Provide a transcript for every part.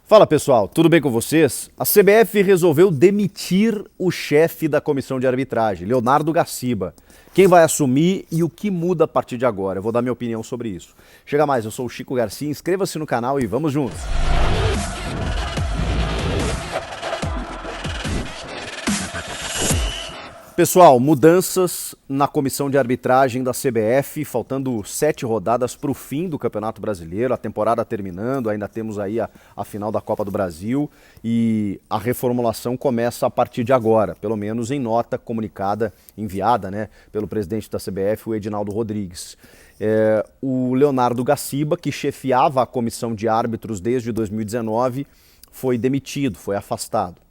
Fala pessoal, tudo bem com vocês? A CBF resolveu demitir o chefe da comissão de arbitragem, Leonardo Gaciba. Quem vai assumir e o que muda a partir de agora? Eu vou dar minha opinião sobre isso. Chega mais, eu sou o Chico Garcia, inscreva-se no canal e vamos juntos! Pessoal, mudanças na comissão de arbitragem da CBF, faltando 7 rodadas para o fim do Campeonato Brasileiro, a temporada terminando, ainda temos aí a final da Copa do Brasil e a reformulação começa a partir de agora, pelo menos em nota comunicada, enviada pelo presidente da CBF, o Edinaldo Rodrigues. O Leonardo Gaciba, que chefiava a comissão de árbitros desde 2019, foi demitido, foi afastado.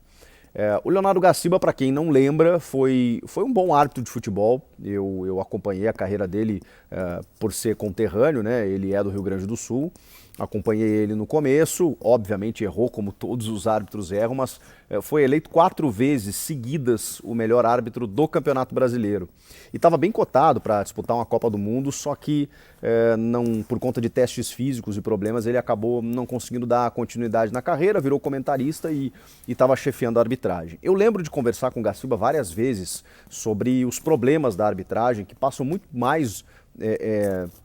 O Leonardo Gaciba, para quem não lembra, foi um bom árbitro de futebol. Eu acompanhei a carreira dele por ser conterrâneo, ele é do Rio Grande do Sul. Acompanhei ele no começo, obviamente errou como todos os árbitros erram, mas foi eleito 4 vezes seguidas o melhor árbitro do Campeonato Brasileiro. E estava bem cotado para disputar uma Copa do Mundo, só que não, por conta de testes físicos e problemas, ele acabou não conseguindo dar continuidade na carreira, virou comentarista e estava chefiando a arbitragem. Eu lembro de conversar com o Gaciba várias vezes sobre os problemas da arbitragem, que passam muito mais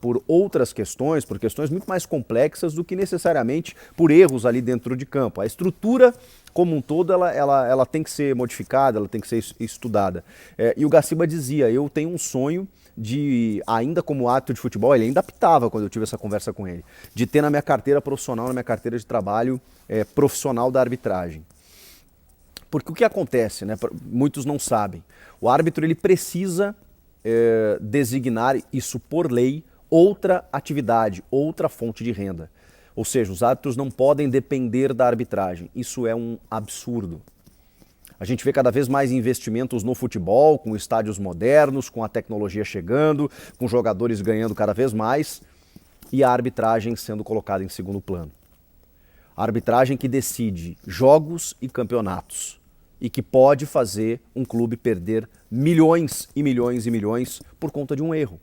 por outras questões, por questões muito mais complexas do que necessariamente por erros ali dentro de campo. A estrutura como um todo, ela tem que ser modificada, ela tem que ser estudada. E o Gaciba dizia, eu tenho um sonho de, ainda como árbitro de futebol, ele ainda apitava quando eu tive essa conversa com ele, de ter na minha carteira profissional, na minha carteira de trabalho profissional da arbitragem. Porque o que acontece, muitos não sabem, o árbitro ele precisa designar, isso por lei, outra atividade, outra fonte de renda. Ou seja, os árbitros não podem depender da arbitragem. Isso é um absurdo. A gente vê cada vez mais investimentos no futebol, com estádios modernos, com a tecnologia chegando, com jogadores ganhando cada vez mais e a arbitragem sendo colocada em segundo plano. A arbitragem que decide jogos e campeonatos e que pode fazer um clube perder milhões e milhões e milhões por conta de um erro.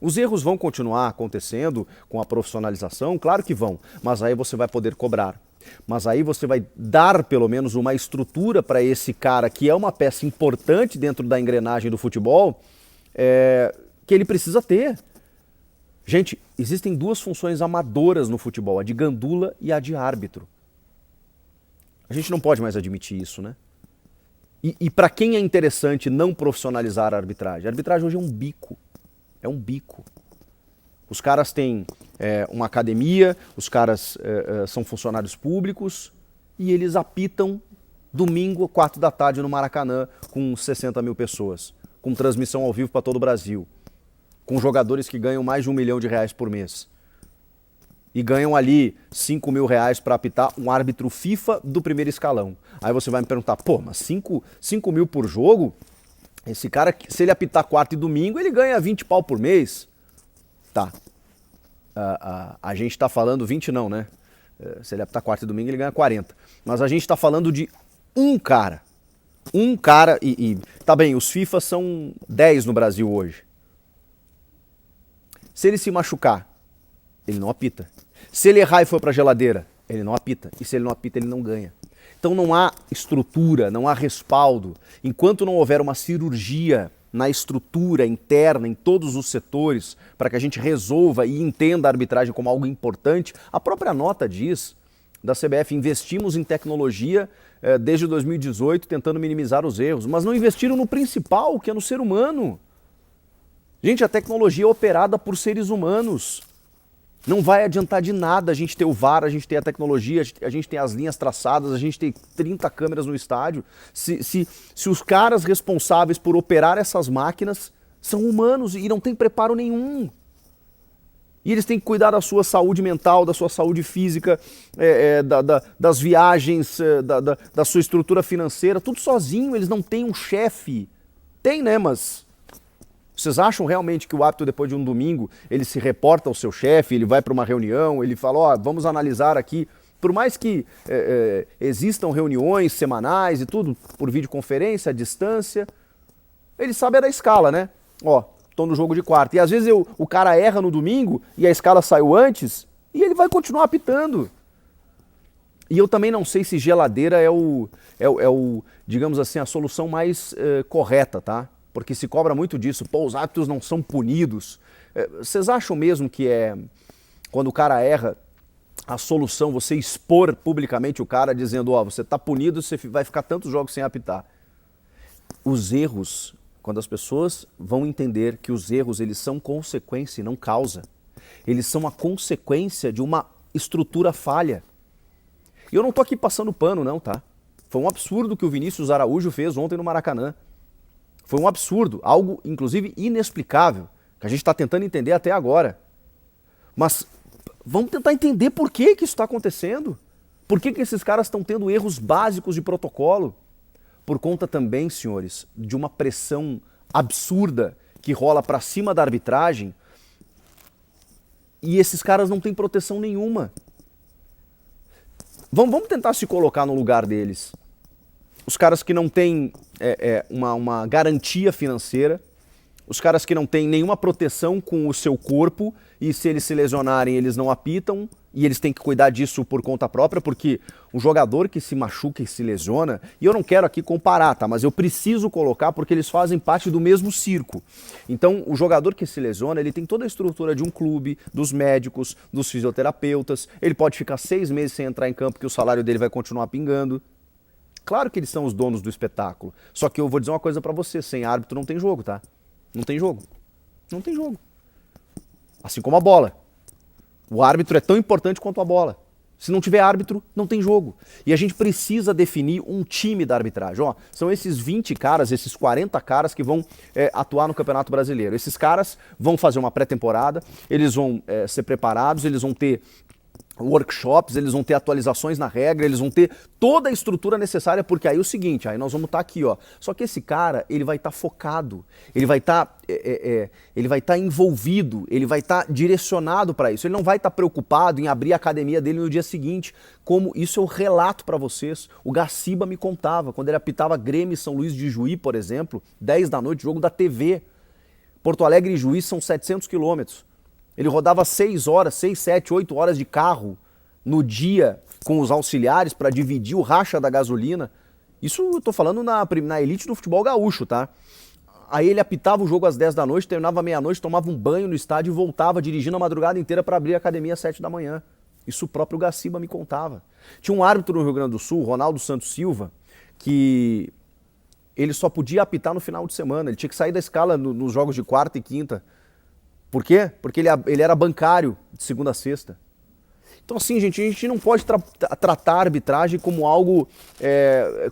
Os erros vão continuar acontecendo com a profissionalização? Claro que vão, mas aí você vai poder cobrar. Mas aí você vai dar pelo menos uma estrutura para esse cara que é uma peça importante dentro da engrenagem do futebol, que ele precisa ter. Gente, existem 2 funções amadoras no futebol, a de gandula e a de árbitro. A gente não pode mais admitir isso, E para quem é interessante não profissionalizar a arbitragem? A arbitragem hoje é um bico. É um bico. Os caras têm uma academia, os caras são funcionários públicos e eles apitam domingo, 4 da tarde no Maracanã com 60 mil pessoas, com transmissão ao vivo para todo o Brasil, com jogadores que ganham mais de R$1 milhão por mês. E ganham ali R$5 mil para apitar um árbitro FIFA do primeiro escalão. Aí você vai me perguntar, mas 5 mil por jogo? Esse cara, se ele apitar quarta e domingo, ele ganha 20 pau por mês. Tá. A gente tá falando 20 não, se ele apitar quarta e domingo, ele ganha 40. Mas a gente tá falando de um cara. E tá bem, os FIFA são 10 no Brasil hoje. Se ele se machucar, ele não apita. Se ele errar e for para a geladeira, ele não apita. E se ele não apita, ele não ganha. Então não há estrutura, não há respaldo. Enquanto não houver uma cirurgia na estrutura interna, em todos os setores, para que a gente resolva e entenda a arbitragem como algo importante, a própria nota diz da CBF, investimos em tecnologia desde 2018, tentando minimizar os erros, mas não investiram no principal, que é no ser humano. Gente, a tecnologia é operada por seres humanos. Não vai adiantar de nada a gente ter o VAR, a gente ter a tecnologia, a gente tem as linhas traçadas, a gente tem 30 câmeras no estádio. Se os caras responsáveis por operar essas máquinas são humanos e não têm preparo nenhum. E eles têm que cuidar da sua saúde mental, da sua saúde física, das viagens, da sua estrutura financeira, tudo sozinho, eles não têm um chefe. Tem, mas... Vocês acham realmente que o árbitro, depois de um domingo, ele se reporta ao seu chefe, ele vai para uma reunião, ele fala, vamos analisar aqui. Por mais que existam reuniões semanais e tudo, por videoconferência, à distância, ele sabe da escala, estou no jogo de quarta. E às vezes o cara erra no domingo e a escala saiu antes e ele vai continuar apitando. E eu também não sei se geladeira é o digamos assim, a solução mais correta, tá? Porque se cobra muito disso, pô, os árbitros não são punidos. Vocês acham mesmo que quando o cara erra, a solução você expor publicamente o cara dizendo, ó, você tá punido, você vai ficar tantos jogos sem apitar? Os erros, quando as pessoas vão entender que os erros eles são consequência e não causa, eles são a consequência de uma estrutura falha. E eu não tô aqui passando pano não, tá? Foi um absurdo que o Vinícius Araújo fez ontem no Maracanã. Foi um absurdo, algo inclusive inexplicável, que a gente está tentando entender até agora. Mas vamos tentar entender por que isso está acontecendo. Por que esses caras estão tendo erros básicos de protocolo? Por conta também, senhores, de uma pressão absurda que rola para cima da arbitragem e esses caras não têm proteção nenhuma. Vamos tentar se colocar no lugar deles. Os caras que não têm uma garantia financeira, os caras que não têm nenhuma proteção com o seu corpo e se eles se lesionarem eles não apitam e eles têm que cuidar disso por conta própria, porque um jogador que se machuca e se lesiona, e eu não quero aqui comparar, tá? Mas eu preciso colocar porque eles fazem parte do mesmo circo. Então o jogador que se lesiona, ele tem toda a estrutura de um clube, dos médicos, dos fisioterapeutas, ele pode ficar 6 meses sem entrar em campo que o salário dele vai continuar pingando. Claro que eles são os donos do espetáculo, só que eu vou dizer uma coisa pra você, sem árbitro não tem jogo, tá? Não tem jogo. Não tem jogo. Assim como a bola. O árbitro é tão importante quanto a bola. Se não tiver árbitro, não tem jogo. E a gente precisa definir um time da arbitragem. Ó, são esses 20 caras, esses 40 caras que vão atuar no Campeonato Brasileiro. Esses caras vão fazer uma pré-temporada, eles vão ser preparados, eles vão ter workshops, eles vão ter atualizações na regra, eles vão ter toda a estrutura necessária, porque aí é o seguinte, aí nós vamos estar aqui, ó. Só que esse cara, ele vai estar focado, ele vai estar envolvido, ele vai estar direcionado para isso. Ele não vai estar preocupado em abrir a academia dele no dia seguinte, como isso eu relato para vocês. O Gaciba me contava, quando ele apitava Grêmio e São Luís de Juí, por exemplo, 10 da noite, jogo da TV. Porto Alegre e Juí são 700 quilômetros. Ele rodava 6 horas, 6, 7, 8 horas de carro no dia com os auxiliares para dividir o racha da gasolina. Isso eu tô falando na elite do futebol gaúcho, tá? Aí ele apitava o jogo às 10 da noite, terminava meia-noite, tomava um banho no estádio e voltava dirigindo a madrugada inteira para abrir a academia às 7 da manhã. Isso o próprio Gaciba me contava. Tinha um árbitro no Rio Grande do Sul, Ronaldo Santos Silva, que ele só podia apitar no final de semana. Ele tinha que sair da escala nos jogos de quarta e quinta. Por quê? Porque ele era bancário de segunda a sexta. Então assim, gente, a gente não pode tratar a arbitragem como algo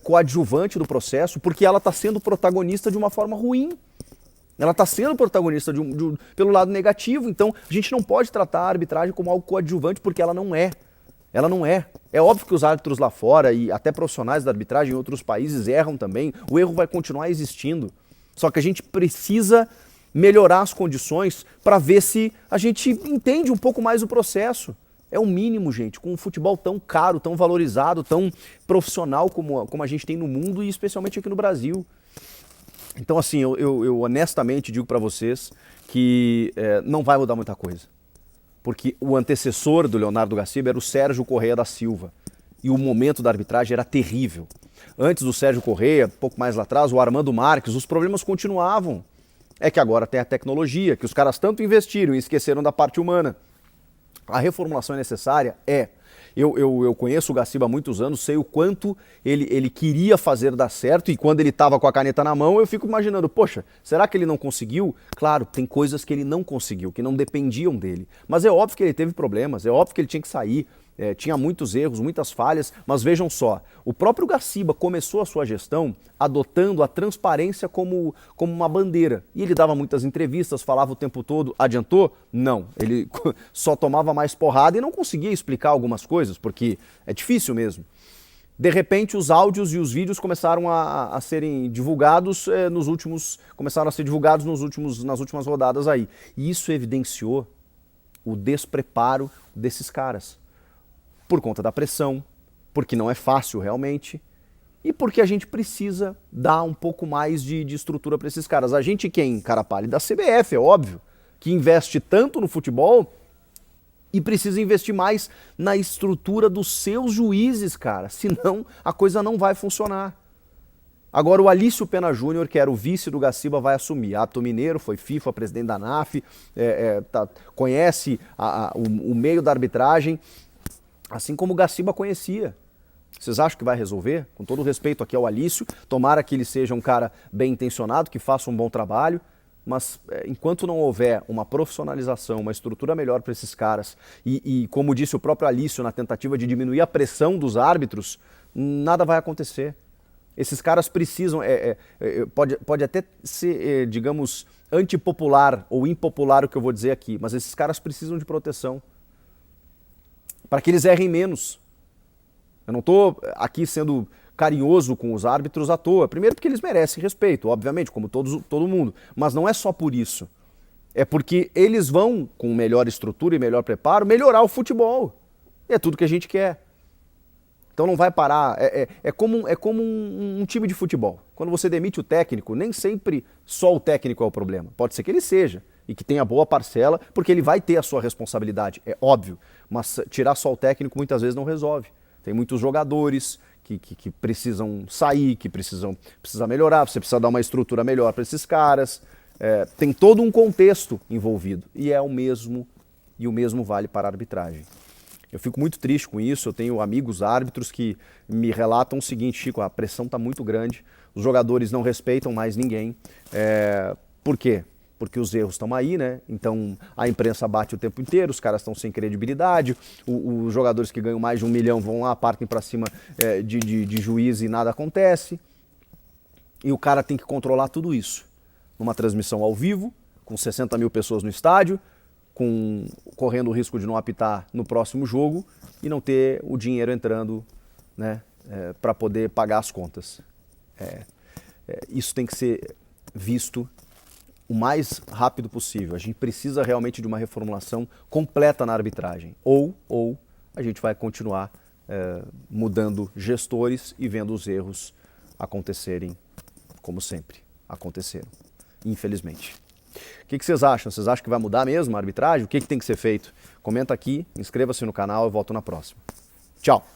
coadjuvante do processo, porque ela está sendo protagonista de uma forma ruim. Ela está sendo protagonista pelo lado negativo, então a gente não pode tratar a arbitragem como algo coadjuvante, porque ela não é. Ela não é. É óbvio que os árbitros lá fora e até profissionais da arbitragem em outros países erram também, o erro vai continuar existindo. Só que a gente precisa melhorar as condições para ver se a gente entende um pouco mais o processo. É o mínimo, gente, com um futebol tão caro, tão valorizado, tão profissional como a gente tem no mundo e especialmente aqui no Brasil. Então assim, eu honestamente digo para vocês que não vai mudar muita coisa. Porque o antecessor do Leonardo Gaciba era o Sérgio Correia da Silva. E o momento da arbitragem era terrível. Antes do Sérgio Correia, pouco mais lá atrás, o Armando Marques, os problemas continuavam. É que agora tem a tecnologia, que os caras tanto investiram e esqueceram da parte humana. A reformulação é necessária? É. Eu conheço o Gaciba há muitos anos, sei o quanto ele queria fazer dar certo e quando ele estava com a caneta na mão eu fico imaginando, poxa, será que ele não conseguiu? Claro, tem coisas que ele não conseguiu, que não dependiam dele. Mas é óbvio que ele teve problemas, é óbvio que ele tinha que sair. Tinha muitos erros, muitas falhas, mas vejam só, o próprio Gaciba começou a sua gestão adotando a transparência como uma bandeira. E ele dava muitas entrevistas, falava o tempo todo, adiantou? Não, ele só tomava mais porrada e não conseguia explicar algumas coisas, porque é difícil mesmo. De repente os áudios e os vídeos começaram a serem divulgados nas últimas rodadas aí. E isso evidenciou o despreparo desses caras. Por conta da pressão, porque não é fácil realmente, e porque a gente precisa dar um pouco mais de estrutura para esses caras. A gente quem, cara pálida, da CBF, é óbvio, que investe tanto no futebol E precisa investir mais na estrutura dos seus juízes, cara. Senão a coisa não vai funcionar. Agora o Alício Pena Júnior, que era o vice do Gaciba, vai assumir. Árbitro mineiro, foi FIFA, presidente da ANAF, conhece o meio da arbitragem, assim como o Gaciba conhecia. Vocês acham que vai resolver? Com todo respeito aqui ao Alício, tomara que ele seja um cara bem intencionado, que faça um bom trabalho, mas enquanto não houver uma profissionalização, uma estrutura melhor para esses caras, e como disse o próprio Alício, na tentativa de diminuir a pressão dos árbitros, nada vai acontecer. Esses caras precisam, pode até ser, digamos, antipopular ou impopular o que eu vou dizer aqui, mas esses caras precisam de proteção, para que eles errem menos. Eu não estou aqui sendo carinhoso com os árbitros à toa. Primeiro porque eles merecem respeito, obviamente, como todo mundo. Mas não é só por isso. É porque eles vão, com melhor estrutura e melhor preparo, melhorar o futebol. E é tudo que a gente quer. Então não vai parar. É como um time de futebol. Quando você demite o técnico, nem sempre só o técnico é o problema. Pode ser que ele seja e que tenha boa parcela, porque ele vai ter a sua responsabilidade, é óbvio. Mas tirar só o técnico muitas vezes não resolve. Tem muitos jogadores que precisam sair, que precisa melhorar, você precisa dar uma estrutura melhor para esses caras. Tem todo um contexto envolvido. E o mesmo vale para a arbitragem. Eu fico muito triste com isso, eu tenho amigos árbitros que me relatam o seguinte: Chico, a pressão está muito grande, os jogadores não respeitam mais ninguém. Por quê? Porque os erros estão aí, né? Então a imprensa bate o tempo inteiro, os caras estão sem credibilidade, os jogadores que ganham mais de 1 milhão vão lá, partem para cima de juiz e nada acontece. E o cara tem que controlar tudo isso. Numa transmissão ao vivo, com 60 mil pessoas no estádio, correndo o risco de não apitar no próximo jogo e não ter o dinheiro entrando, né, para poder pagar as contas. Isso tem que ser visto o mais rápido possível. A gente precisa realmente de uma reformulação completa na arbitragem. Ou a gente vai continuar mudando gestores e vendo os erros acontecerem como sempre aconteceram, infelizmente. O que vocês acham? Vocês acham que vai mudar mesmo a arbitragem? O que tem que ser feito? Comenta aqui, inscreva-se no canal e volto na próxima. Tchau!